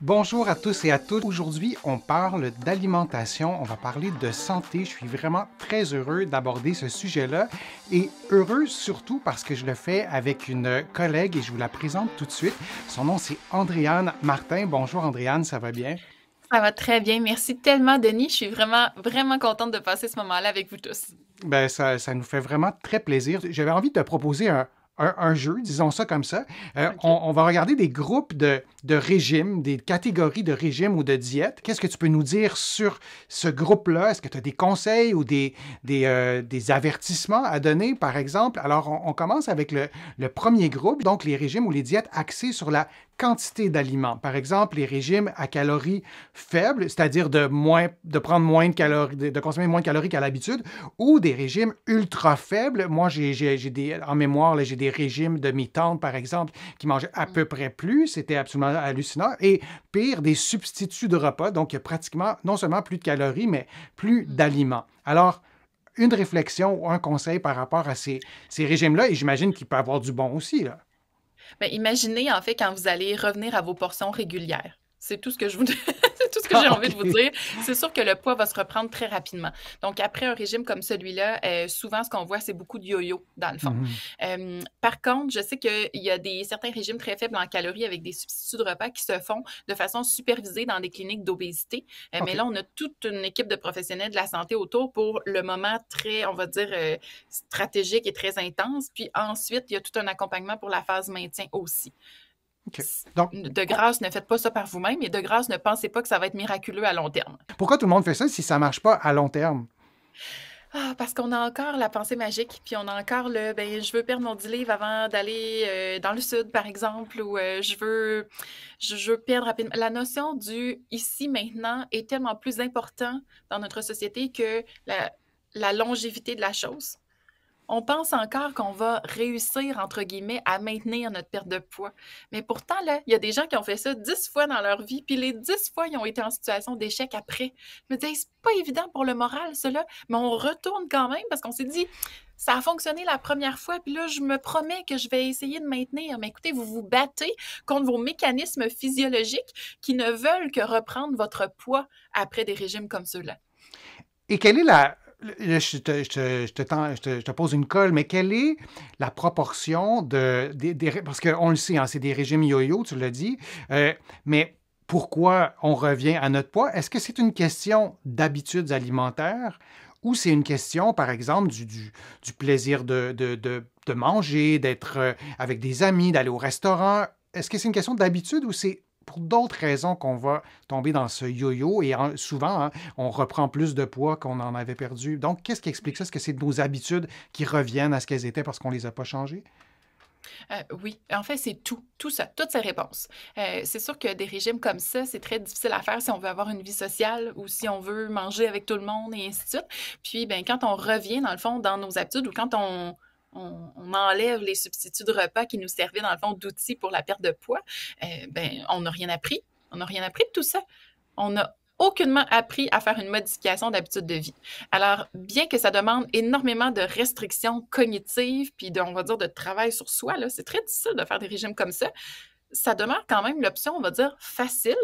Bonjour à tous et à toutes. Aujourd'hui, on parle d'alimentation, on va parler de santé. Je suis vraiment très heureux d'aborder ce sujet-là et heureux surtout parce que je le fais avec une collègue et je vous la présente tout de suite. Son nom, c'est Andréane Martin. Bonjour Andréane, ça va bien? Ça va très bien. Merci tellement, Denis. Je suis vraiment, vraiment contente de passer ce moment-là avec vous tous. Ben, ça nous fait vraiment très plaisir. J'avais envie de te proposer un jeu, disons ça comme ça. OK. On va regarder des groupes de régimes, des catégories de régimes ou de diètes. Qu'est-ce que tu peux nous dire sur ce groupe-là? Est-ce que tu as des conseils ou des avertissements à donner, par exemple? Alors, on commence avec le premier groupe, donc les régimes ou les diètes axées sur la quantité d'aliments. Par exemple, les régimes à calories faibles, c'est-à-dire de prendre moins de calories, de consommer moins de calories qu'à l'habitude, ou des régimes ultra faibles. Moi, en mémoire, là, j'ai des régimes de mes tantes, par exemple, qui mangeaient à peu près plus. C'était absolument hallucinant. Et pire, des substituts de repas. Donc, il y a pratiquement non seulement plus de calories, mais plus d'aliments. Alors, une réflexion ou un conseil par rapport à ces régimes-là, et j'imagine qu'il peut y avoir du bon aussi, là. Ben, imaginez, en fait, quand vous allez revenir à vos portions régulières. C'est tout ce que je vous c'est tout ce que j'ai Ah, envie de vous OK. dire. C'est sûr que le poids va se reprendre très rapidement. Donc, après un régime comme celui-là, souvent, ce qu'on voit, c'est beaucoup de yo-yo, dans le fond. Mhm. Par contre, je sais qu'il y a certains régimes très faibles en calories avec des substituts de repas qui se font de façon supervisée dans des cliniques d'obésité. Mais OK. là, on a toute une équipe de professionnels de la santé autour pour le moment très, on va dire, stratégique et très intense. Puis ensuite, il y a tout un accompagnement pour la phase maintien aussi. OK. Donc, De grâce, ne faites pas ça par vous-même et de grâce, ne pensez pas que ça va être miraculeux à long terme. pourquoi tout le monde fait ça si ça ne marche pas à long terme? Ah, parce qu'on a encore la pensée magique, puis on a encore le ben je veux perdre mon 10 livres avant d'aller dans le sud, par exemple, ou je veux perdre rapidement. La notion du ici maintenant est tellement plus important dans notre société que la longévité de la chose. On pense encore qu'on va réussir, entre guillemets, à maintenir notre perte de poids. Mais pourtant, là, il y a des gens qui ont fait ça 10 fois dans leur vie, puis les 10 fois, ils ont été en situation d'échec après. Je me disais, c'est pas évident pour le moral, cela, mais on retourne quand même parce qu'on s'est dit, ça a fonctionné la première fois, puis là, je me promets que je vais essayer de maintenir. Mais écoutez, vous vous battez contre vos mécanismes physiologiques qui ne veulent que reprendre votre poids après des régimes comme ceux-là. Et quelle est la... Là, je te pose une colle, mais quelle est la proportion parce qu'on le sait, hein, c'est des régimes yo-yo, tu l'as dit, mais pourquoi on revient à notre poids? Est-ce que c'est une question d'habitudes alimentaires ou c'est une question, par exemple, du plaisir de manger, d'être avec des amis, d'aller au restaurant? Est-ce que c'est une question d'habitude ou c'est pour d'autres raisons qu'on va tomber dans ce yo-yo et souvent, hein, on reprend plus de poids qu'on en avait perdu. Donc, qu'est-ce qui explique ça? Est-ce que c'est nos habitudes qui reviennent à ce qu'elles étaient parce qu'on ne les a pas changées? Oui, en fait, c'est tout ça, toutes ces réponses. C'est sûr que des régimes comme ça, c'est très difficile à faire si on veut avoir une vie sociale ou si on veut manger avec tout le monde et ainsi de suite. Puis, ben, quand on revient, dans le fond, dans nos habitudes ou quand on enlève les substituts de repas qui nous servaient, dans le fond, d'outils pour la perte de poids, ben, on n'a rien appris. On n'a rien appris de tout ça. On n'a aucunement appris à faire une modification d'habitude de vie. Alors, bien que ça demande énormément de restrictions cognitives, puis on va dire de travail sur soi, là, c'est très difficile de faire des régimes comme ça demeure quand même l'option, on va dire, facile,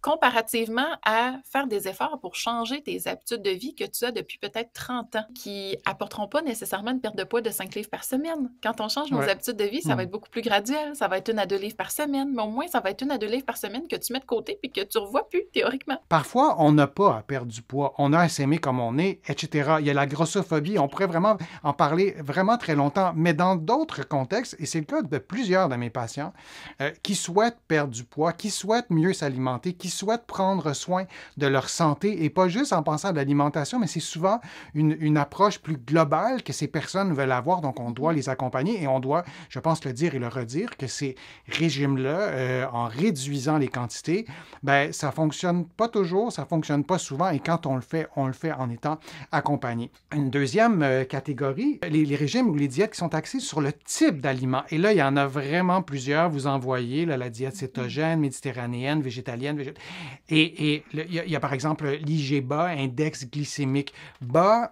comparativement à faire des efforts pour changer tes habitudes de vie que tu as depuis peut-être 30 ans, qui apporteront pas nécessairement une perte de poids de 5 livres par semaine. Quand on change nos Ouais. habitudes de vie, ça va Hmm. être beaucoup plus graduel. Ça va être 1 à 2 livres par semaine, mais au moins, ça va être 1 à 2 livres par semaine que tu mets de côté puis que tu revois plus, théoriquement. Parfois, on n'a pas à perdre du poids. On a à s'aimer comme on est, etc. Il y a la grossophobie. On pourrait vraiment en parler vraiment très longtemps. Mais dans d'autres contextes, et c'est le cas de plusieurs de mes patients, qui souhaitent perdre du poids, qui souhaitent mieux s'alimenter, qui souhaitent prendre soin de leur santé, et pas juste en pensant à l'alimentation, mais c'est souvent une approche plus globale que ces personnes veulent avoir. Donc, on doit Mhm. les accompagner et on doit, je pense, le dire et le redire, que ces régimes-là, en réduisant les quantités, ben, ça fonctionne pas toujours, ça fonctionne pas souvent, et quand on le fait en étant accompagné. Une deuxième catégorie, les régimes ou les diètes qui sont axées sur le type d'aliment. Et là, il y en a vraiment plusieurs. Vous en voyez, là, la diète Mhm. cétogène, méditerranéenne, végétalienne. Et il y a par exemple l'IG bas, index glycémique bas.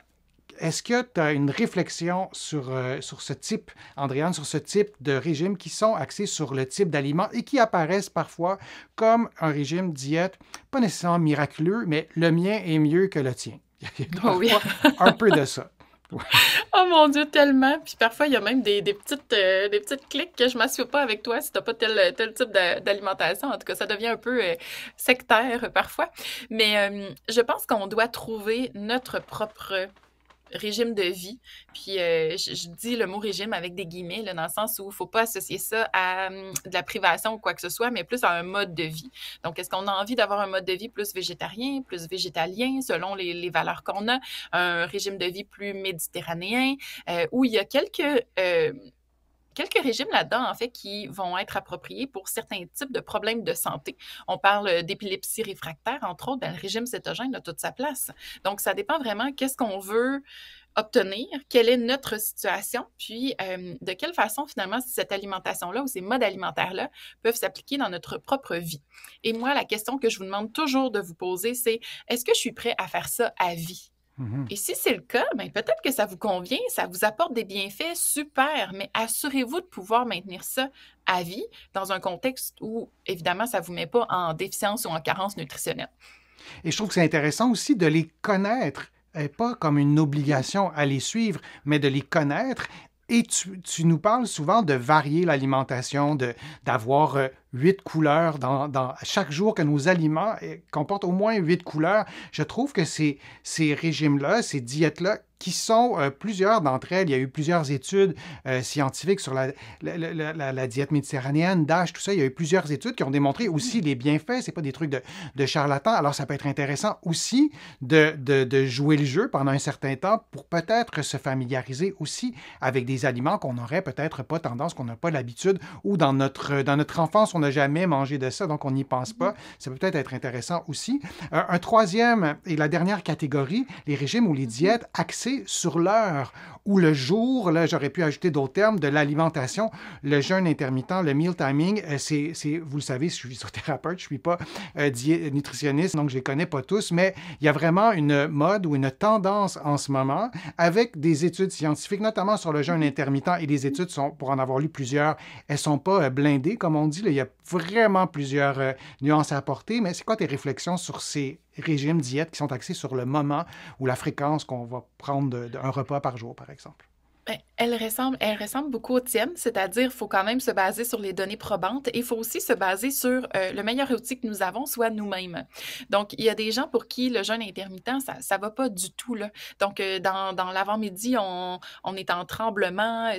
Est-ce que tu as une réflexion sur ce type, Andréane, sur ce type de régime qui sont axés sur le type d'aliments et qui apparaissent parfois comme un régime diète, pas nécessairement miraculeux, mais le mien est mieux que le tien. Il y a Oh oui. parfois un peu de ça. Ouais. Oh mon Dieu, tellement. Puis parfois, il y a même des petites cliques que je ne m'assure pas avec toi si tu n'as pas tel type d'alimentation. En tout cas, ça devient un peu sectaire parfois. Mais je pense qu'on doit trouver notre propre régime de vie. Puis je dis le mot régime avec des guillemets, là, dans le sens où il ne faut pas associer ça à de la privation ou quoi que ce soit, mais plus à un mode de vie. Donc, est-ce qu'on a envie d'avoir un mode de vie plus végétarien, plus végétalien, selon les valeurs qu'on a, un régime de vie plus méditerranéen, où il y a quelques régimes là-dedans, en fait, qui vont être appropriés pour certains types de problèmes de santé. On parle d'épilepsie réfractaire, entre autres, ben, le régime cétogène a toute sa place. Donc, ça dépend vraiment qu'est-ce qu'on veut obtenir, quelle est notre situation, puis de quelle façon, finalement, cette alimentation-là ou ces modes alimentaires-là peuvent s'appliquer dans notre propre vie. Et moi, la question que je vous demande toujours de vous poser, c'est est-ce que je suis prêt à faire ça à vie? Et si c'est le cas, ben peut-être que ça vous convient, ça vous apporte des bienfaits, super, mais assurez-vous de pouvoir maintenir ça à vie dans un contexte où, évidemment, ça ne vous met pas en déficience ou en carence nutritionnelle. Et je trouve que c'est intéressant aussi de les connaître, pas comme une obligation à les suivre, mais de les connaître. Et tu nous parles souvent de varier l'alimentation, d'avoir 8 couleurs dans chaque jour que nos aliments comportent au moins 8 couleurs. Je trouve que ces régimes-là, ces diètes-là, qui sont plusieurs d'entre elles, il y a eu plusieurs études scientifiques sur la diète méditerranéenne, DASH, tout ça. Il y a eu plusieurs études qui ont démontré aussi les bienfaits. C'est pas des trucs de charlatans. Alors, ça peut être intéressant aussi de jouer le jeu pendant un certain temps pour peut-être se familiariser aussi avec des aliments qu'on n'aurait peut-être pas tendance, qu'on n'a pas l'habitude, ou dans notre enfance, on n'a jamais mangé de ça, donc on n'y pense pas. Ça peut peut-être être intéressant aussi. Un troisième et la dernière catégorie, les régimes ou les diètes axées sur l'heure ou le jour, là j'aurais pu ajouter d'autres termes, de l'alimentation, le jeûne intermittent, le meal timing, vous le savez, je suis physiothérapeute, je ne suis pas nutritionniste, donc je ne les connais pas tous, mais il y a vraiment une mode ou une tendance en ce moment avec des études scientifiques, notamment sur le jeûne intermittent, et les études sont, pour en avoir lu plusieurs, elles ne sont pas blindées, comme on dit, là, il y a vraiment plusieurs nuances à apporter, mais c'est quoi tes réflexions sur ces régimes diètes qui sont axés sur le moment ou la fréquence qu'on va prendre d'un repas par jour, par exemple? Ben, elle ressemble beaucoup aux tiennes, c'est-à-dire qu'il faut quand même se baser sur les données probantes et il faut aussi se baser sur le meilleur outil que nous avons, soit nous-mêmes. Donc, il y a des gens pour qui le jeûne intermittent, ça ne va pas du tout, là. Donc, dans l'avant-midi, on est en tremblement,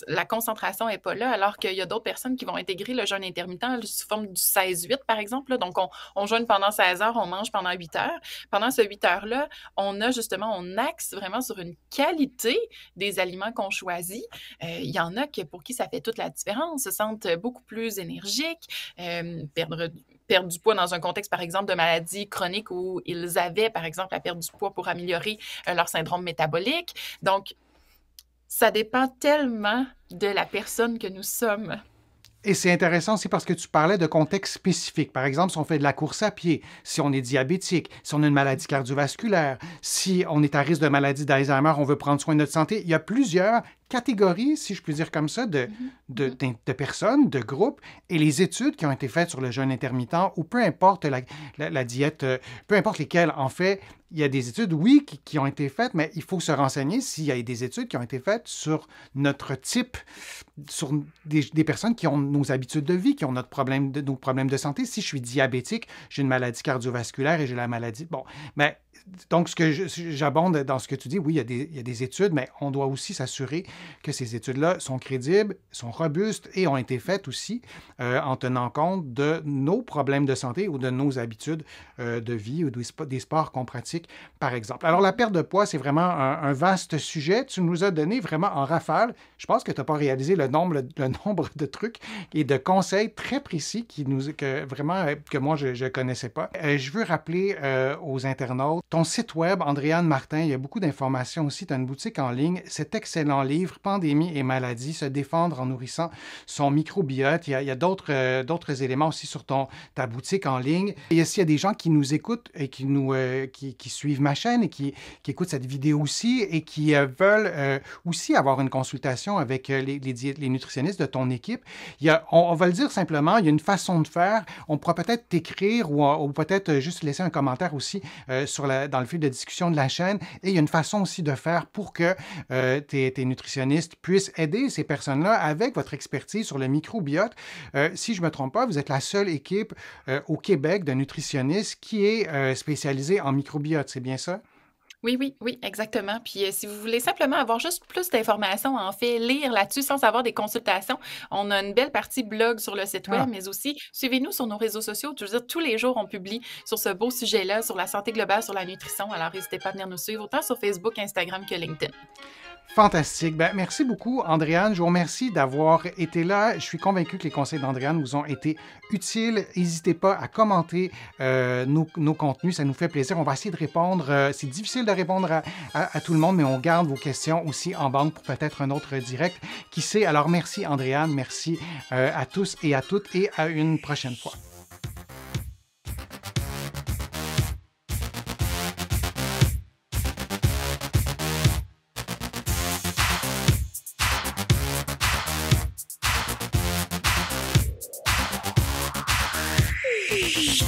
la concentration n'est pas là, alors qu'il y a d'autres personnes qui vont intégrer le jeûne intermittent sous forme du 16-8, par exemple, là. Donc, on jeûne pendant 16 heures, on mange pendant 8 heures. Pendant ce 8 heures-là, on axe vraiment sur une qualité des aliments qu'on choisit. Il y en a pour qui ça fait toute la différence, se sentent beaucoup plus énergiques, perdre du poids dans un contexte, par exemple, de maladie chronique où ils avaient, par exemple, à perdre du poids pour améliorer leur syndrome métabolique. Donc, ça dépend tellement de la personne que nous sommes. Et c'est intéressant aussi parce que tu parlais de contexte spécifique. Par exemple, si on fait de la course à pied, si on est diabétique, si on a une maladie cardiovasculaire, si on est à risque de maladie d'Alzheimer, on veut prendre soin de notre santé, il y a plusieurs catégories, si je puis dire comme ça, de personnes, de groupes, et les études qui ont été faites sur le jeûne intermittent, ou peu importe la diète, peu importe lesquelles, en fait, il y a des études, oui, qui ont été faites, mais il faut se renseigner s'il y a des études qui ont été faites sur notre type, sur des personnes qui ont nos habitudes de vie, qui ont nos problèmes de santé. Si je suis diabétique, j'ai une maladie cardiovasculaire et j'ai la maladie... Bon, mais donc, ce que j'abonde dans ce que tu dis, oui, il y a des études, mais on doit aussi s'assurer que ces études-là sont crédibles, sont robustes et ont été faites aussi en tenant compte de nos problèmes de santé ou de nos habitudes de vie ou des sports qu'on pratique, par exemple. Alors, la perte de poids, c'est vraiment un vaste sujet. Tu nous as donné vraiment en rafale. Je pense que tu n'as pas réalisé le nombre de trucs et de conseils très précis que moi, je ne connaissais pas. Je veux rappeler aux internautes ton site web, Andréane Martin, il y a beaucoup d'informations aussi. Tu as une boutique en ligne. Cet excellent livre, livre Pandémie et maladie, se défendre en nourrissant son microbiote. Il y a d'autres éléments aussi sur ta boutique en ligne. Et s'il y a des gens qui nous écoutent et qui suivent ma chaîne et qui écoutent cette vidéo aussi et qui veulent aussi avoir une consultation avec les nutritionnistes de ton équipe, on va le dire simplement, il y a une façon de faire. On pourra peut-être t'écrire ou peut-être juste laisser un commentaire aussi dans le fil de discussion de la chaîne. Et il y a une façon aussi de faire pour que tes nutritionnistes puissent aider ces personnes-là avec votre expertise sur le microbiote. Si je ne me trompe pas, vous êtes la seule équipe au Québec de nutritionnistes qui est spécialisée en microbiote. C'est bien ça? Oui, oui, oui, exactement. Puis si vous voulez simplement avoir juste plus d'informations, en fait, lire là-dessus sans avoir des consultations, on a une belle partie blog sur le site web, mais aussi suivez-nous sur nos réseaux sociaux. Je veux dire, tous les jours, on publie sur ce beau sujet-là, sur la santé globale, sur la nutrition. Alors, n'hésitez pas à venir nous suivre, autant sur Facebook, Instagram que LinkedIn. Fantastique. Ben, merci beaucoup, Andréane. Je vous remercie d'avoir été là. Je suis convaincu que les conseils d'Andréane vous ont été utiles. N'hésitez pas à commenter nos contenus. Ça nous fait plaisir. On va essayer de répondre. C'est difficile de répondre à tout le monde, mais on garde vos questions aussi en banque pour peut-être un autre direct. Qui sait? Alors, merci, Andréane. Merci à tous et à toutes et à une prochaine fois. Shh.